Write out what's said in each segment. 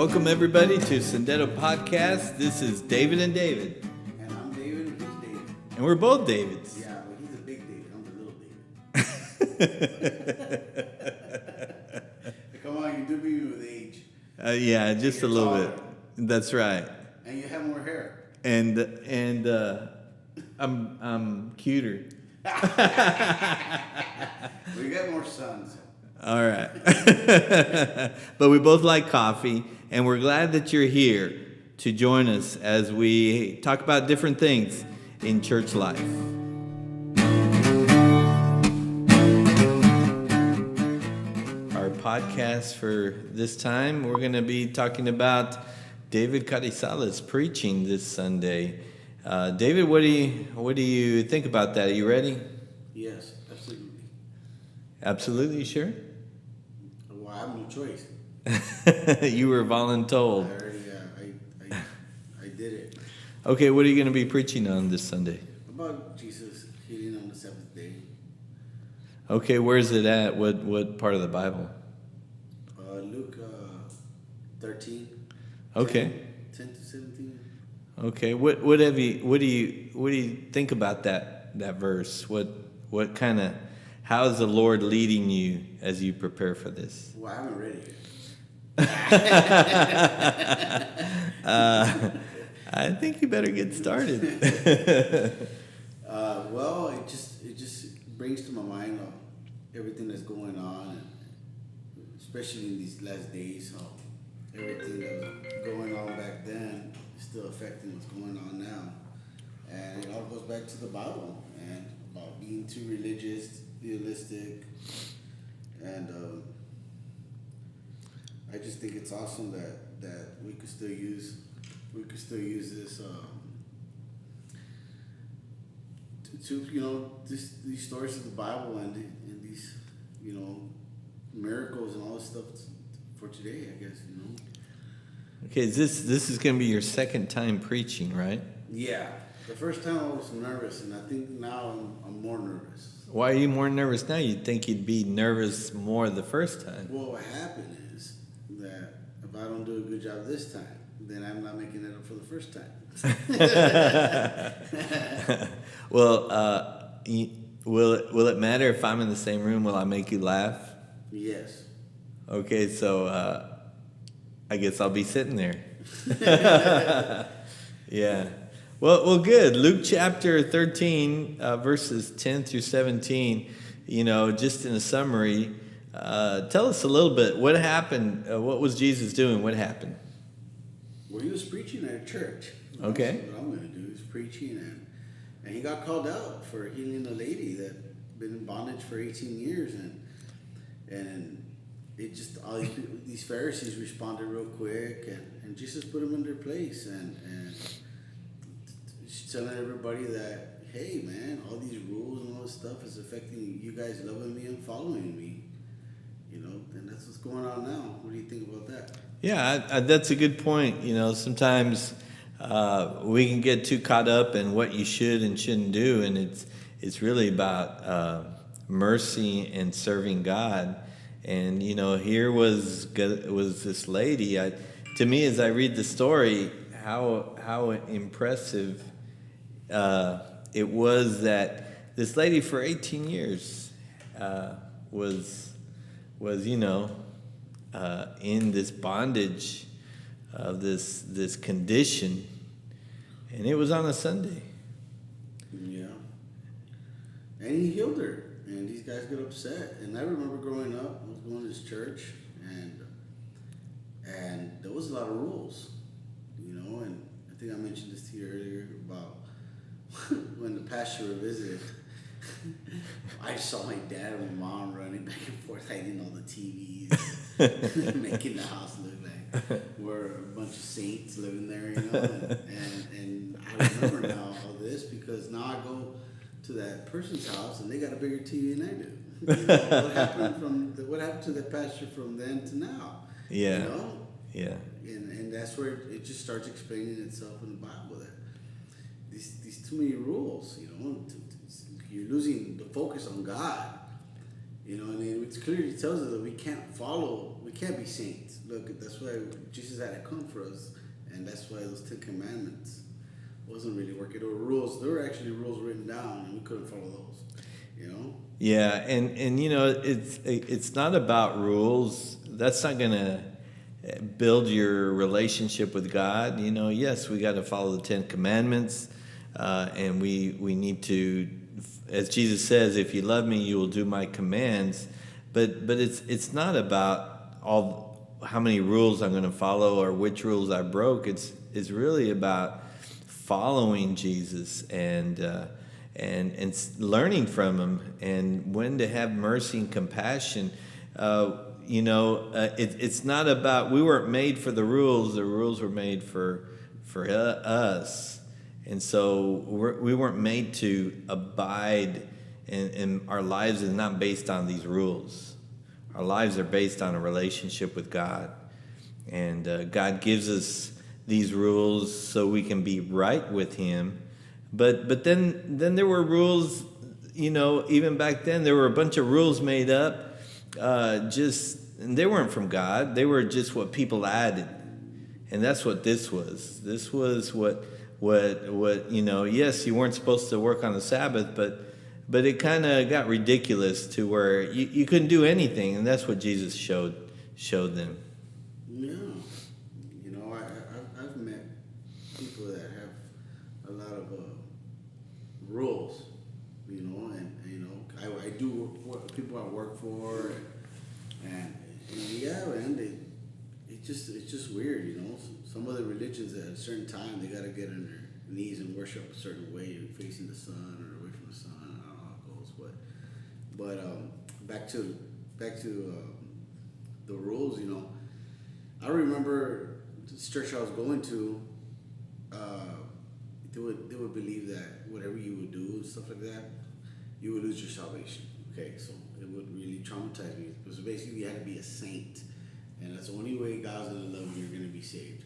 Welcome everybody to Sendetto Podcast. This is David and David. And I'm David and he's David. And we're both Davids. Yeah, but he's a big David. I'm the little David. Come on, you do me with age. Yeah, just a little bit. That's right. And you have more hair. And I'm cuter. We got more sons. All right. But we both like coffee, and we're glad that you're here to join us as we talk about different things in church life. Our podcast for this time, we're going to be talking about David Carrizales preaching this Sunday. David, what do you think about that? Are you ready? Yes, absolutely. Absolutely, sure? Well, I have no choice. You were voluntold. I did it. Okay, what are you going to be preaching on this Sunday? About Jesus healing on the seventh day. Okay, where's it at? What part of the Bible? Luke 13. Okay. 10 to 17. Okay. What do you think about that verse? What kind of, how is the Lord leading you as you prepare for this? Well, I haven't read it yet. I think you better get started. Well, it just brings to my mind everything that's going on, and especially in these last days, how everything that was going on back then is still affecting what's going on now. And it all goes back to the Bible and about being too religious, idealistic, and I just think it's awesome that we could still use this to these stories of the Bible and these miracles and all this stuff for today, I guess. Okay, this is going to be your second time preaching, right? Yeah. The first time I was nervous, and I think now I'm more nervous. Why are you more nervous now? You'd think you'd be nervous more the first time. Well, what happened is that if I don't do a good job this time, then I'm not making it up for the first time. Well, will it matter if I'm in the same room? Will I make you laugh? Yes. Okay, so I guess I'll be sitting there. Yeah. Well, good. Luke chapter 13, verses 10 through 17, just in a summary, tell us a little bit. What happened? What was Jesus doing? What happened? Well, he was preaching at a church. Okay. That's what I'm going to do is preaching, and he got called out for healing a lady that had been in bondage for 18 years, and it just all these Pharisees responded real quick, and Jesus put them in their place, and telling everybody that, hey man, all these rules and all this stuff is affecting you guys loving me and following me, and that's what's going on now. What do you think about that? Yeah, that's a good point. Sometimes we can get too caught up in what you should and shouldn't do, and it's really about mercy and serving God. And here was this lady. To me, as I read the story, how impressive it was that this lady for 18 years was in this bondage of this condition, and it was on a Sunday. Yeah. And he healed her, and these guys got upset. And I remember growing up, I was going to this church, and there was a lot of rules, and I think I mentioned this to you earlier about when the pastor would visit. I saw my dad and my mom running back and forth, hiding all the TVs, making the house look like we're a bunch of saints living there, and I remember now all this because now I go to that person's house and they got a bigger TV than I do. What happened to the pastor from then to now? Yeah. Yeah. And that's where it just starts explaining itself in the Bible that these too many rules, you're losing the focus on God, and it clearly tells us that we can't follow we can't be saints. Look, that's why Jesus had to come for us, and that's why those 10 Commandments wasn't really working. There were rules. There were actually rules written down, and we couldn't follow those. You know. Yeah, and it's not about rules. That's not gonna build your relationship with God. Yes, we got to follow the 10 Commandments, and we need to, as Jesus says, if you love me, you will do my commands. But it's not about how many rules I'm going to follow or which rules I broke. It's really about following Jesus and learning from him, and when to have mercy and compassion. It's not about, we weren't made for the rules were made for us. And so we weren't made to abide, and our lives is not based on these rules. Our lives are based on a relationship with God, and God gives us these rules so we can be right with him. But then there were rules, even back then there were a bunch of rules made up, and they weren't from God. They were just what people added. And that's what this was. This was what yes, you weren't supposed to work on the Sabbath, but it kind of got ridiculous to where you couldn't do anything, and that's what Jesus showed them. Yeah. I've met people that have a lot of rules, and I do work, people I work for, and yeah, man, it's just weird, Some of the religions at a certain time, they got to get on their knees and worship a certain way, facing the sun or away from the sun. I don't know how it goes, but back to the rules. I remember this church I was going to. They would believe that whatever you would do and stuff like that, you would lose your salvation. Okay, so it would really traumatize me, because basically you had to be a saint, and that's the only way God's gonna love you. You're gonna be saved.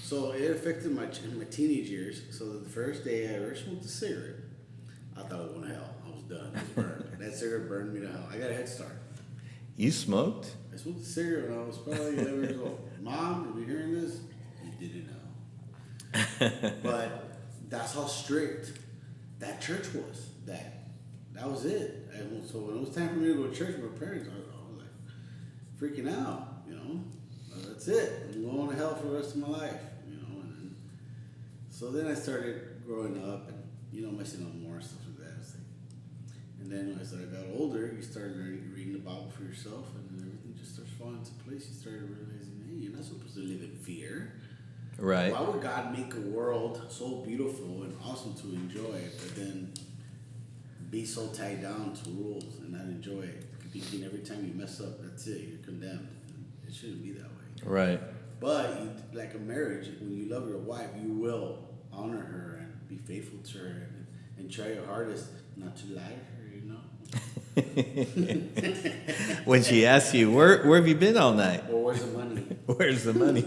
So it affected my teenage years. So the first day I ever smoked a cigarette, I thought I was going to hell. I was done. I was burned. That cigarette burned me to hell. I got a head start. You smoked? I smoked a cigarette when I was probably 11 years old. Mom, if you're hearing this, you didn't know. But that's how strict that church was. That was it. And so when it was time for me to go to church with my parents, I was like freaking out. That's it. I'm going to hell for the rest of my life. So then I started growing up and, messing up more and stuff like that. And then as I got older, you started reading the Bible for yourself, and then everything just starts falling into place. You started realizing, hey, you're not supposed to live in fear. Right. Why would God make a world so beautiful and awesome to enjoy, but then be so tied down to rules and not enjoy it? Thinking every time you mess up, that's it, you're condemned. It shouldn't be that way. Right. But like a marriage, when you love your wife, you will honor her and be faithful to her and try your hardest not to lie to her, When she asks you, where have you been all night? Or where's the money? Where's the money?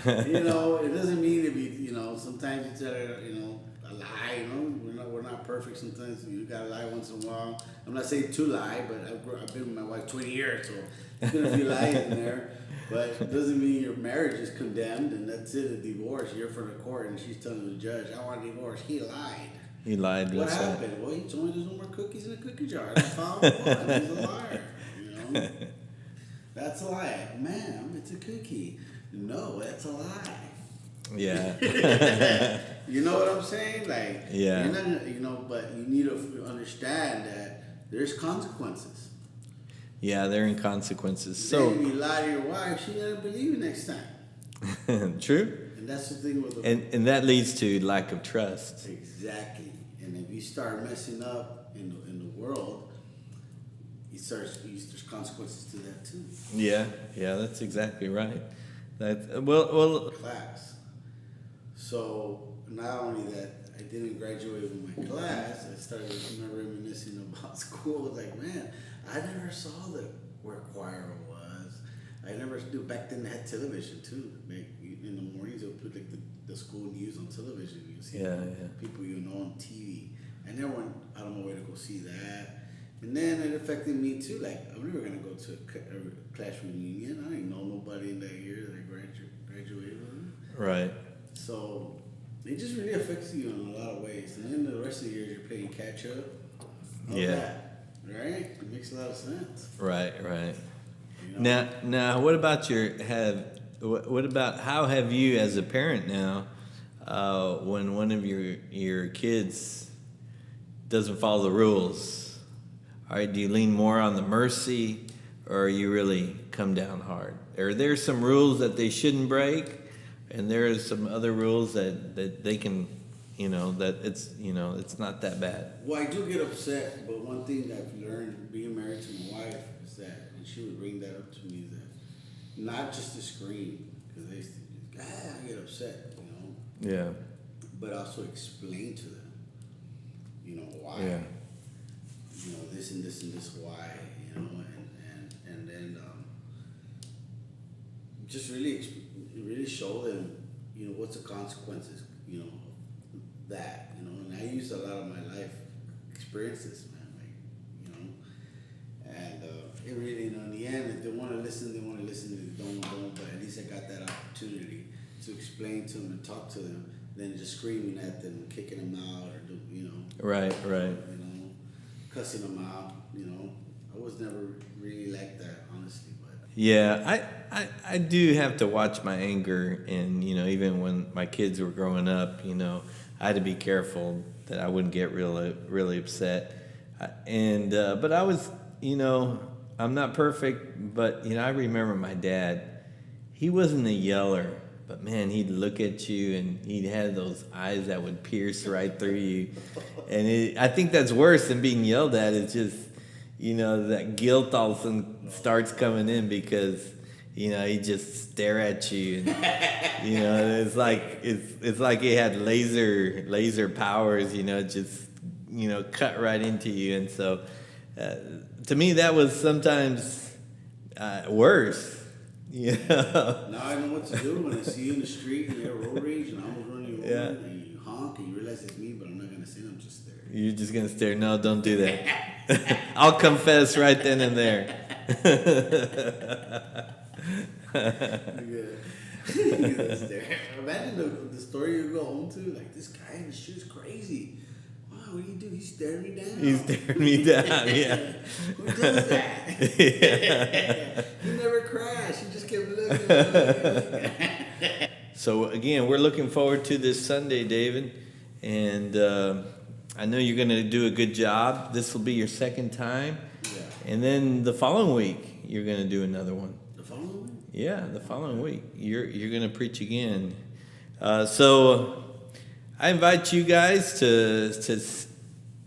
It doesn't mean to be, sometimes it's a lie, we're not perfect sometimes. You gotta lie once in a while. I'm not saying to lie, but I've been with my wife 20 years, so there's gonna be lies in there. But it doesn't mean your marriage is condemned and that's it, a divorce. You're for the court and she's telling the judge, I want a divorce. He lied. He lied. What happened? Well, he told me there's no more cookies in the cookie jar. I found one. He's a liar. That's a lie. Ma'am, it's a cookie. No, that's a lie. Yeah. You know what I'm saying? Like, yeah. You're not, but you need to understand that there's consequences. Yeah, there are consequences. So if you lie to your wife, she's gonna believe you next time. True. And that's the thing with and that leads to lack of trust. Exactly. And if you start messing up in the world, there's consequences to that too. Yeah, that's exactly right. Well. Class. So not only that, I didn't graduate with my class. I started reminiscing about school. I was like, man, I never saw where choir was. I never knew. Back then they had television too. Like in the mornings they would put like the school news on television. You see people on TV. I never went out of my way to go see that. And then it affected me too. Like, I'm never gonna go to a class reunion. I didn't know nobody in that year that I graduated with. Right. So it just really affects you in a lot of ways. And then the rest of the year you're playing catch up. That, right? It makes a lot of sense. Right. You know? Now, what about what about how have you as a parent now, when one of your kids doesn't follow the rules? All right, do you lean more on the mercy, or you really come down hard? Are there some rules that they shouldn't break, and there are some other rules that they can, that it's not that bad? Well, I do get upset, but one thing I've learned being married to my wife is that, and she would bring that up to me, that not just to scream, because I get upset, Yeah. but also explain to them, why. Yeah. This and this and this why, and then just really show them, what's the consequences, that, and I use a lot of my life experiences, man, and it really, in the end, if they want to listen, they want to listen. If they don't, but at least I got that opportunity to explain to them and talk to them, than just screaming at them, kicking them out, or Right. cussing them out. I was never really like that, honestly. But Yeah, I do have to watch my anger, and even when my kids were growing up, I had to be careful that I wouldn't get really upset. But I was, I'm not perfect, but I remember my dad. He wasn't a yeller, but man, he'd look at you and he had those eyes that would pierce right through you. And I think that's worse than being yelled at. It's just, that guilt all of a sudden starts coming in because, he just stare at you. And, it's like he had laser powers, just, cut right into you. And so, to me, that was sometimes worse. Now I know what to do when I see you in the street and you have road rage and I'm running over and you honk and you realize it's me, but I'm not gonna say it, I'm just there. You're just gonna stare? No, don't do that. I'll confess right then and there. You're gonna stare. Imagine the story you go home to, like, this guy in the street's crazy. Wow, what do you do? He's staring me down. He's staring me down, yeah. Who does that? Yeah. He never crashed. He just kept looking. So again, we're looking forward to this Sunday, David, and I know you're going to do a good job. This will be your second time, and then the following week you're going to do another one. The following week? Yeah, the following week you're going to preach again. So I invite you guys to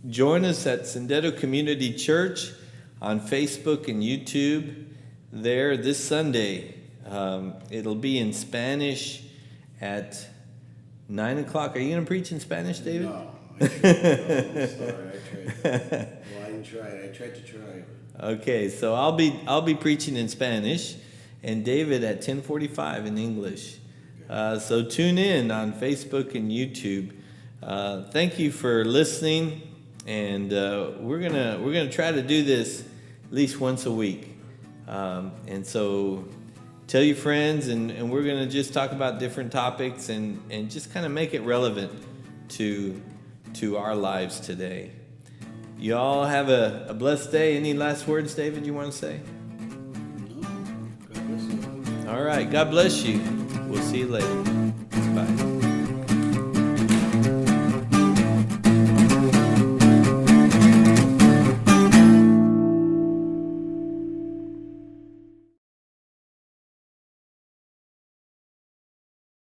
join us at Sendero Community Church on Facebook and YouTube there this Sunday. It'll be in Spanish at 9 o'clock. Are you going to preach in Spanish, David? No, I'm sorry. I tried. Well, I didn't try it. I tried to try. Okay, so I'll be preaching in Spanish, and David at 10:45 in English. So tune in on Facebook and YouTube. Thank you for listening, and we're gonna try to do this at least once a week. And so tell your friends, and we're gonna just talk about different topics and just kind of make it relevant to our lives today. You all have a blessed day. Any last words, David, you want to say? No. God bless you. All right. God bless you. We'll see you later.